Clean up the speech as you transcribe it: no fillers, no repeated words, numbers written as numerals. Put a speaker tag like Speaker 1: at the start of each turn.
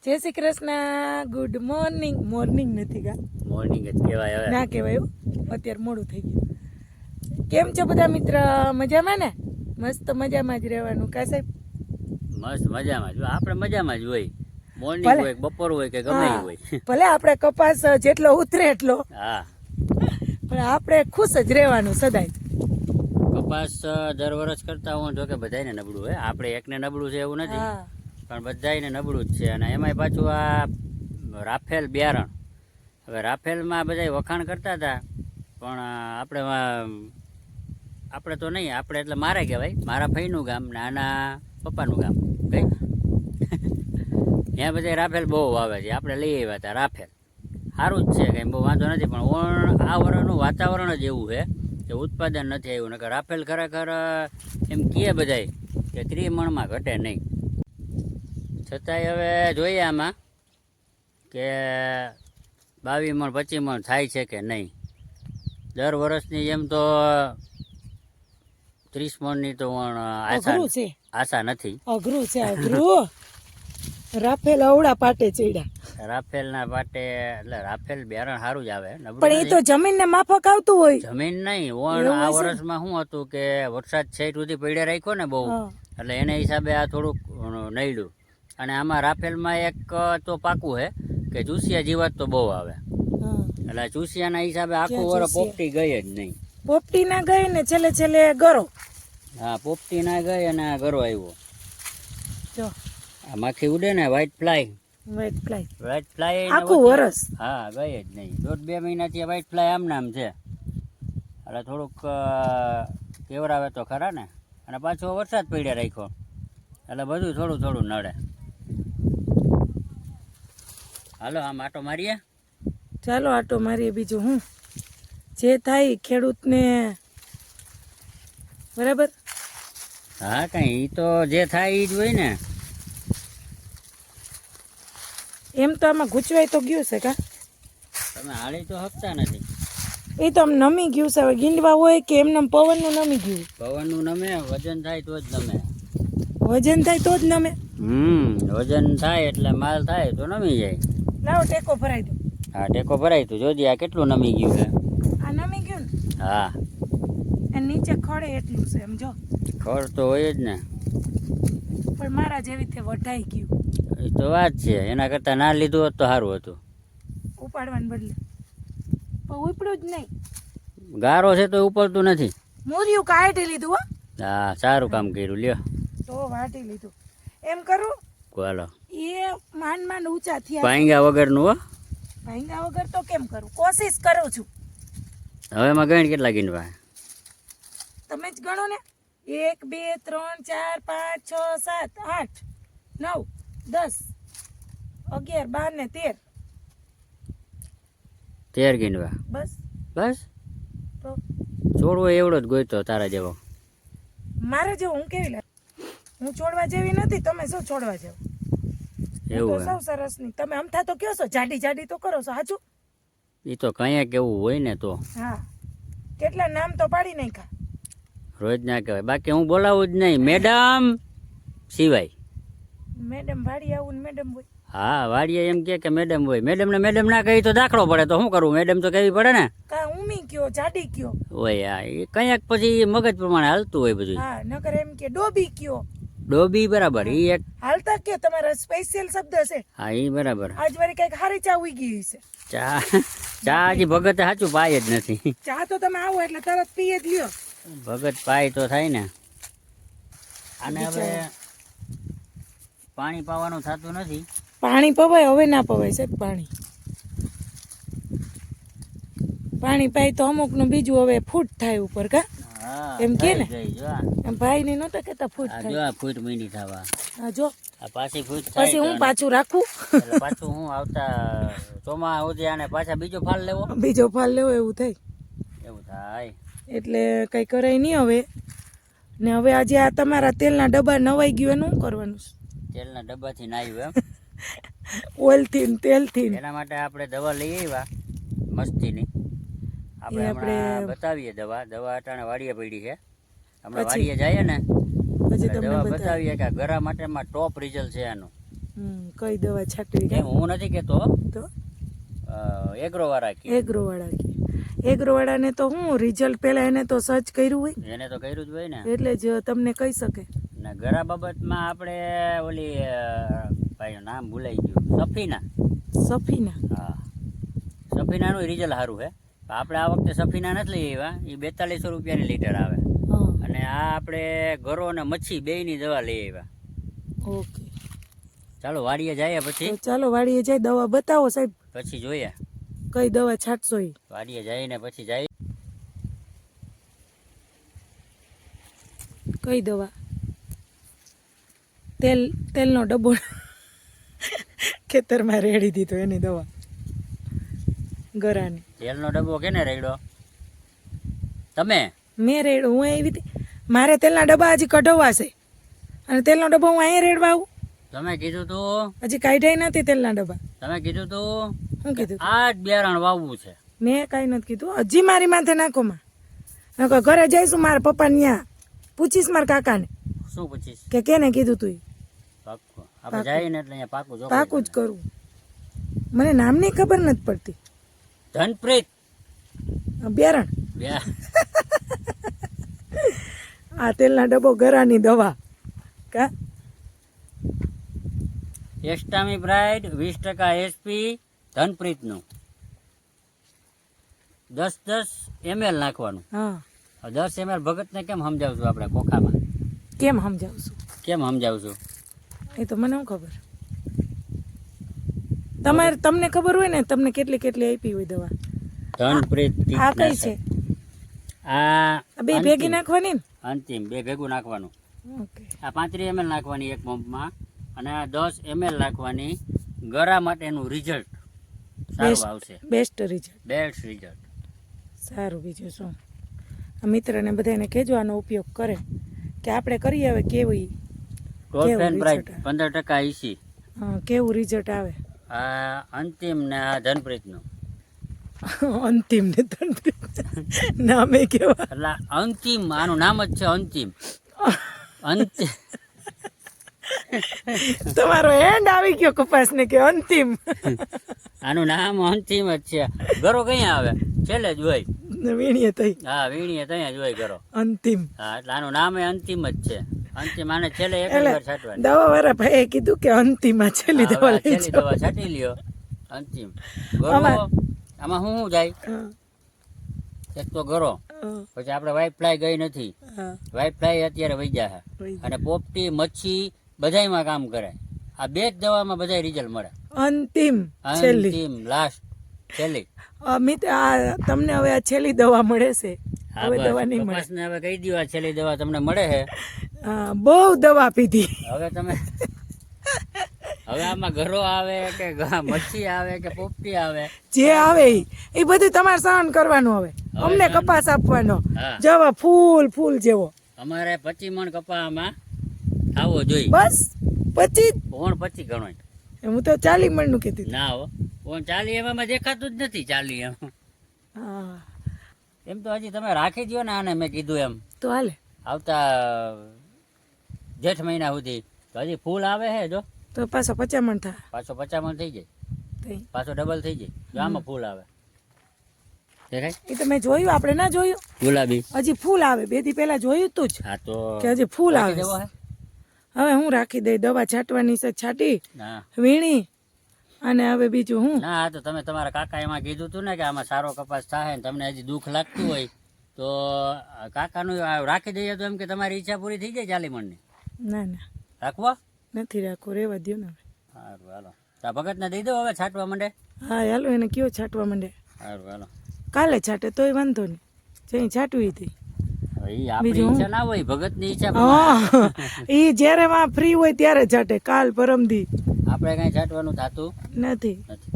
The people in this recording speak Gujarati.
Speaker 1: જય Shri Krishna. Good morning. Morning નથી કા,
Speaker 2: મોર્નિંગ જ કહેવાય હવે.
Speaker 1: ના કહેવાય એવું, અત્યારે મોડું થઈ ગયું. કેમ છો બધા મિત્ર? મજામાં ને? મસ્ત મજામાં જ રહેવાનું કા સાહેબ?
Speaker 2: મસ્ત મજામાં જ. આપણે મજામાં જ હોય. મોર્નિંગ
Speaker 1: ભલે.
Speaker 2: હોય, બપોર હોય કે ગમે ઈ હોય.
Speaker 1: ભલે આપણે કપાસ જેટલો ઉતરે એટલો,
Speaker 2: હા,
Speaker 1: પણ આપણે ખુશ જ રહેવાનું સદાય.
Speaker 2: કપાસ દર વર્ષ કરતા હું જો કે બધાને નબળું હોય. આપણે એકને નબળું છે એવું નથી,
Speaker 1: હા
Speaker 2: પણ બધાને નબળું જ છે. અને એમાંય પાછું આ રાફેલ બિયારણ. હવે રાફેલમાં બધા વખાણ કરતા હતા, પણ આપણે તો નહીં. આપણે એટલે મારે કહેવાય, મારા ફઈનું ગામ ને આના પપ્પાનું ગામ કઈ ત્યાં બધા રાફેલ બહુ વાવે છે. આપણે લઈ આવ્યા હતા રાફેલ. સારું જ છે, કંઈ બહુ વાંધો નથી. પણ આ વર્ષનું વાતાવરણ જ એવું છે કે ઉત્પાદન નથી આવ્યું. નકર રાફેલ ખરેખર એમ કહે બધાય કે 30 મણમાં ઘટે નહીં. છતાંય હવે જોઈએ આમાં કે 22 મણ 25 મણ થાય છે કે નહીં. દર વર્ષની જેમ તો 30 મણની તો
Speaker 1: અઘરું છે,
Speaker 2: આશા નથી.
Speaker 1: અઘરું છે, અઘરું. રાફેલ અવડા પાટે ચડ્યા.
Speaker 2: રાફેલના પાટે એટલે રાફેલ બિયારણ સારું જ આવે.
Speaker 1: પણ એ તો જમીન ને માફક આવતું હોય.
Speaker 2: જમીન નહીં
Speaker 1: એવું
Speaker 2: આ
Speaker 1: હશે ને?
Speaker 2: વર્ષમાં શું હતું કે વરસાદ છેટ સુધી પડ્યા રાખ્યો ને બહુ,
Speaker 1: હા.
Speaker 2: એટલે એને હિસાબે આ થોડુંક નડ્યું. અને આમાં રાફેલમાં એક તો પાકું છે કે ચૂસિયા જીવાત તો બહુ આવે.
Speaker 1: હા.
Speaker 2: એટલે ચૂસિયાના હિસાબે આખું
Speaker 1: ક્યાં
Speaker 2: વર
Speaker 1: ચૂસિયા?
Speaker 2: પોપટી ગઈ જ નહીં.
Speaker 1: પોપટી ના ગઈ ને છેલ્લે છેલ્લે ગરો.
Speaker 2: હા, પોપટી ના ગઈ અને આ ગરો આવ્યો.
Speaker 1: જો
Speaker 2: આ માખી ઉડે ને white fly,
Speaker 1: white fly
Speaker 2: white fly
Speaker 1: આખું વરસ.
Speaker 2: હા, ગઈ જ નહીં. 1.5-2 મહિનાથી વ્હાઈટ ફ્લાય આમ નામ છે. એટલે થોડુંક કેવરાવે તો ખરા ને. અને પાછો વરસાદ પડ્યા રાખ્યો એટલે બધું થોડું થોડું નડે. હાલો આમ આટો મારીએ.
Speaker 1: ચાલો આટો મારીએ. બીજું હું જે થાય ખેડૂતને બરાબર.
Speaker 2: હા, કઈ ઈ તો જે થાય ઈ જ હોય ને.
Speaker 1: એમ તો આમાં ગૂંચવાઈ તો ગયું છે કા.
Speaker 2: તમે હાળી તો હકતા નથી.
Speaker 1: એ તો આમ નમી ગયું છે. હવે ગીંડવા હોય કે એમને પવનનું નમી ગયું.
Speaker 2: પવનનું નમે, વજન થાય તો જ નમે.
Speaker 1: વજન થાય તો જ નમે.
Speaker 2: વજન થાય એટલે માલ થાય તો નમી જાય.
Speaker 1: લાવો ટેકો ભરાઈ દો.
Speaker 2: હા, ટેકો ભરાય તું જોજે આ કેટલું નમી ગયું છે.
Speaker 1: આ નમી ગયું ને,
Speaker 2: હા,
Speaker 1: એ નીચે ખડે એટલું છે એમ જો.
Speaker 2: ખડ તો હોય જ ને.
Speaker 1: પણ મારા જેવી રીતે વઢાઈ ગયું.
Speaker 2: એ તો વાત છે. એના કરતાં ના લીધું હોત તો સારું હતું.
Speaker 1: ઉપાડવાને બદલે પણ ઉપડ્યું જ નહીં.
Speaker 2: ગારો છે તો ઉપડતું નથી.
Speaker 1: મૂર્યું કાઢી લીધું હો.
Speaker 2: હા, સારું કામ કર્યું. લ્યો
Speaker 1: તો વાટી લીધું. એમ કરું
Speaker 2: ચાલો.
Speaker 1: એ માંડ માંડ ઊંચા થયા.
Speaker 2: પાંગા વગરનું હો.
Speaker 1: ભાંગા વગર તો કેમ કરું? કોશિશ કરું છું.
Speaker 2: હવે એમાં ગણ કેટલા ગીનવા?
Speaker 1: તમે જ ગણો ને. 1 2 3 4 5 6 7 8 9 10 11 12 ને 13.
Speaker 2: 13 ગીનવા.
Speaker 1: બસ
Speaker 2: બસ
Speaker 1: તો
Speaker 2: છોડવો એવડો જ ગોઈતો તારા જેવો.
Speaker 1: મારે જેવું હું કેવી લાગે? હું છોડવા જેવી નથી. તમે શું છોડવા જેવું? હું તો
Speaker 2: એવું
Speaker 1: સૌ સરસ ની. તમે અમથા તો કયો છો, જાડી જાડી તો કરો છો. સાચું?
Speaker 2: એ તો કંઈક એવું હોય ને તો
Speaker 1: હા, કેટલા નામ તો પાડી નાખ્યા.
Speaker 2: રોજ ના કહેવાય. બાકી હું બોલાવું જ નહીં. મેડમ સિવાય.
Speaker 1: મેડમ વાડી આવું ને મેડમ હોય.
Speaker 2: હા, વાડીએ એમ કે મેડમ હોય. મેડમને મેડમ ના કહી તો દાખલો પડે તો શું કરવું? મેડમ તો કહેવી પડે ને.
Speaker 1: કા ઉમી કયો, જાડી કયો.
Speaker 2: હોય હા, એ કંઈક પછી મગજ પ્રમાણે હાલતું હોય બધું.
Speaker 1: હા, નકર એમ કે ડોબી કયો.
Speaker 2: ડોબી બરાબર. એ એક
Speaker 1: હાલતા કયો તમારા સ્પેશિયલ શબ્દ છે.
Speaker 2: હા, એ બરાબર.
Speaker 1: આજ વારી કઈક હારી ચા ઉઈ ગઈ છે.
Speaker 2: ચા ચા હજી ભગત સાચું પાય જ નથી.
Speaker 1: ચા તો તમે આવો એટલે તરત પીએ જ લ્યો.
Speaker 2: ભગત પાય તો થાય ને. આને હવે પાણી પાવાનું થતું નથી.
Speaker 1: પાણી પવાય હવે ના પવાય સાહેબ. પાણી પાય તો અમુક નું બીજું હવે ફૂટ થાય ઉપર કા.
Speaker 2: હા,
Speaker 1: એમ કે ને?
Speaker 2: થઈ ગઈ. જો આ.
Speaker 1: એમ ભાઈ ને નહોતા કેતા ફૂટ
Speaker 2: આ જો
Speaker 1: થાય.
Speaker 2: આ ફૂટ મીંડી થવા.
Speaker 1: હા જો
Speaker 2: આ પાછી ફૂટ થાય
Speaker 1: પછી હું
Speaker 2: તો
Speaker 1: પાછું રાખું.
Speaker 2: એટલે પાછું હું આવતા ચોમા સુધી આને પાછા બીજો ફાલ લેવો.
Speaker 1: બીજો ફાલ લેવો એવું થાય.
Speaker 2: એવું થાય.
Speaker 1: એટલે કઈ કરાય નહીં હવે. ને હવે આજે આ તમારા તેલના ડબ્બા નવાઈ ગયું એનું શું કરવાનું છે?
Speaker 2: તેલના ડબ્બાથી નાયું એમ.
Speaker 1: ઓઇલથી ને તેલથી ને.
Speaker 2: એના માટે આપણે દવા લઈ આવ્યા મસ્તીની. આપણે
Speaker 1: એ
Speaker 2: હમણાં બતાવીએ દવા અટાણે વાડીએ પડી છે. હમણાં
Speaker 1: પછી?
Speaker 2: વાડીએ જઈએ ને
Speaker 1: પછી
Speaker 2: એટલે
Speaker 1: તમને
Speaker 2: દવા
Speaker 1: બતાવી.
Speaker 2: બતાવીએ કે આ ગરા માટેમાં ટોપ રિઝલ્ટ છે આનું.
Speaker 1: કઈ દવા છાંટવી
Speaker 2: એમ હું નથી કહેતો
Speaker 1: તો
Speaker 2: એગ્રો વાળા કે
Speaker 1: એગ્રોવાળા કે એગ્રોવાળાને તો હું રિઝલ્ટ પહેલા એને તો સર્ચ કર્યું હોય
Speaker 2: એને તો કર્યું જ હોય ને.
Speaker 1: એટલે જ તમને કહી શકે.
Speaker 2: ને ગળા બાબતમાં આપણે ઓલી ભાઈનું નામ ભૂલાઈ ગયું,
Speaker 1: સફીના
Speaker 2: હા સફીનાનું રિઝલ્ટ સારું છે. આપણે આ વખતે સફીના નથી લઈ આવ્યા, એ 4200 રૂપિયાની લીટર આવે.
Speaker 1: હા
Speaker 2: અને આ આપણે ગરો અને મચ્છી બેયની દવા લઈ આવ્યા.
Speaker 1: ઓકે
Speaker 2: ચાલો વાડીએ જઈએ પછી
Speaker 1: તો ચાલો વાડીએ જાય દવા બતાવો સાહેબ
Speaker 2: પછી જોઈએ.
Speaker 1: કઈ દવા છાંટશો એ
Speaker 2: વાડીએ જઈને પછી જઈએ.
Speaker 1: કઈ દવા તેલનો ડબ્બો ખેતરમાં રેડી દીધો એની દવા ગરાની.
Speaker 2: તેલનો ડબ્બો કેને રેડ્યો? તમે?
Speaker 1: મેં રેડ હું એવી રીતે મારે તેલના ડબ્બા હજી કઢાવવાશે અને તેલનો ડબ્બો હું અહીંયા રેડવા આવું?
Speaker 2: તમે કીધું તું,
Speaker 1: હજી કાઢ્યા નથી તેલના ડબ્બા.
Speaker 2: તમે કીધું તું
Speaker 1: શું કીધું?
Speaker 2: આ જ બિયારણ વાવવું છે.
Speaker 1: મેં કાંઈ નથી કીધું. હજી મારી માથે નાખોમાં નકર ઘરે જઈશું મારા પપ્પા ત્યાં પૂછીશ મારા કાકાને
Speaker 2: શું પૂછીશ?
Speaker 1: કે કેને કીધું તું?
Speaker 2: પાક્કું આપણે જઈએ ને એટલે અહીંયા પાકું જો
Speaker 1: પાકું જ કરવું. મને નામની ખબર નથી પડતી.
Speaker 2: ધનપ્રીત
Speaker 1: બિયારણ આ તેલના ડબ્બો ગરાની દવા કા
Speaker 2: એસ્ટામી બ્રાઇડ 20% એસપી ધનપ્રીતનું 10 ml નાખવાનું.
Speaker 1: હા
Speaker 2: 10 ml ભગતને કેમ સમજાવશું આપણે ખોખામાં?
Speaker 1: કેમ સમજાવશું?
Speaker 2: કેમ સમજાવશું?
Speaker 1: એ તો મને શું ખબર. તમને ખબર હોય ને તમને કેટલી કેટલી આપી હોય દવા.
Speaker 2: ધનપ્રીત
Speaker 1: આ કઈ છે?
Speaker 2: આ
Speaker 1: બે ભેગી નાખવાની ને?
Speaker 2: અંતિમ 2 ભેગું નાખવાનું.
Speaker 1: ઓકે
Speaker 2: આ 35 ml નાખવાની એક પંપમાં અને આ 10 ml નાખવાની. ગરા માટેનું રિઝલ્ટ સારું આવશે.
Speaker 1: Best result.
Speaker 2: બેસ્ટ રિઝલ્ટ
Speaker 1: સારું. બીજું શું? આ મિત્રને બધાને કહેજો આનો ઉપયોગ કરે કે આપણે કરીએ હવે કેવું
Speaker 2: ટોપ 10 બ્રાઇટ 15% ઈસી.
Speaker 1: કેવું રિઝલ્ટ આવે.
Speaker 2: આ અંતિમ ને આ ધનપ્રીતનું.
Speaker 1: અંતિમ ને ધનપ્રીત નામે કેવા
Speaker 2: એટલે અંતિમ, આનું નામ જ છે અંતિમ. અંતિમ
Speaker 1: તમારો એન્ડ આવી ગયો કપાસ ને કે અંતિમ.
Speaker 2: આનું નામ અંતિમ જ છે. ગરો કઈ આવે? છેલ્લે જ હોય.
Speaker 1: વીણીએ થઈ.
Speaker 2: હા વીણીએ ત્યાં જ હોય ગરો.
Speaker 1: અંતિમ.
Speaker 2: હા એટલે આનું નામ અંતિમ જ છે. અંતિમ આને છેલ્લે એક જ વાર છાંટવાની.
Speaker 1: દવા વાળા ભાઈએ કીધું કે અંતિમ છેલ્લી દવા લઈ
Speaker 2: છેલ્લી દવા છાંટી લ્યો. અંતિમ ગરો આમાં શું જાય? એક તો ગરો, પછી આપણે વ્હાઈટ ફ્લાય ગઈ નથી. વ્હાઈટ ફ્લાય અત્યારે વહી જાય અને પોપટી મચ્છી બધાયમાં કામ કરે. આ 2 જ દવામાં બધાય રિઝલ્ટ મળે.
Speaker 1: અંતિમ છેલ્લી
Speaker 2: અંતિમ લાસ્ટ છેલ્લી.
Speaker 1: મિત્ર આ તમને હવે આ છેલ્લી દવા મળે છે. હવે દવા નહીં મળે.
Speaker 2: કપાસને હવે કહી દો આ છેલ્લી દવા તમને મળે છે.
Speaker 1: બહુ દવા પીધી
Speaker 2: હવે તમે હવે આમાં ગરો આવે કે મચ્છી આવે કે પોપટી આવે,
Speaker 1: જે આવે એ બધું તમારે સહન કરવાનું. હવે અમને કપાસ આપવાનો
Speaker 2: હા.
Speaker 1: જવા ફૂલ જેવો.
Speaker 2: અમારે 25 મણ કપા આમાં આવો જોઈએ.
Speaker 1: બસ 25
Speaker 2: કોણ 25 ગણો?
Speaker 1: હું તો 40 મણનું કહેતી હતી.
Speaker 2: ના હો, કોણ 40 એમાં દેખાતું જ નથી. 40 એમ
Speaker 1: હા
Speaker 2: એમ તો હજી તમે રાખી દો ને આને. મેં કીધું એમ
Speaker 1: તો હાલે.
Speaker 2: આવતા જેઠ મહિના સુધી તો હજી ફૂલ આવે છે. જો
Speaker 1: તો પાછો 50 મણ થાય.
Speaker 2: પાછો 50 મણ થઈ જાય,
Speaker 1: તઈ.
Speaker 2: પાછો ડબલ થઈ જાય. જો આમાં ફૂલ આવે દેખાય.
Speaker 1: એ તો મેં જોયું, આપણે ના જોયું?
Speaker 2: ગુલાબી
Speaker 1: હજી ફૂલ આવે. 2 દી પહેલા જોયું તું જ
Speaker 2: હા તો
Speaker 1: કે હજી ફૂલ
Speaker 2: રાખી
Speaker 1: આવે.
Speaker 2: દેવો હે?
Speaker 1: હવે હું રાખી દઈ. દવા છાંટવાની છે છાંટી
Speaker 2: ના
Speaker 1: વીણી અને હવે બીજું હું
Speaker 2: ના આ તો તમે તમારા કાકા એમાં કીધું હતું ને કે આમાં સારો કપાસ થાય ને તમને હજી દુઃખ લાગતું હોય તો કાકાનું રાખી દઈએ તો એમ કે તમારી ઈચ્છા પૂરી થઈ જાય 40 મણની.
Speaker 1: ના ના
Speaker 2: રાખવો
Speaker 1: નથી રાખવું, રેવા દ્યો ને હવે.
Speaker 2: સારું હાલો. તો ભગતને દઈ દો હવે છાંટવા માંડે.
Speaker 1: હા હાલો એને કયો છાંટવા માંડે.
Speaker 2: સારું હાલો.
Speaker 1: કાલે છાંટે તોય વાંધો નહીં. જઈ છાંટવી હતી.
Speaker 2: એ આપણી ઈચ્છા ના હોય, ભગતની ઈચ્છા.
Speaker 1: હા એ જ્યારે ફ્રી હોય ત્યારે છાંટે. કાલ પરમદી
Speaker 2: આપણે કઈ છાંટવાનું થતું
Speaker 1: નથી.
Speaker 2: નથી.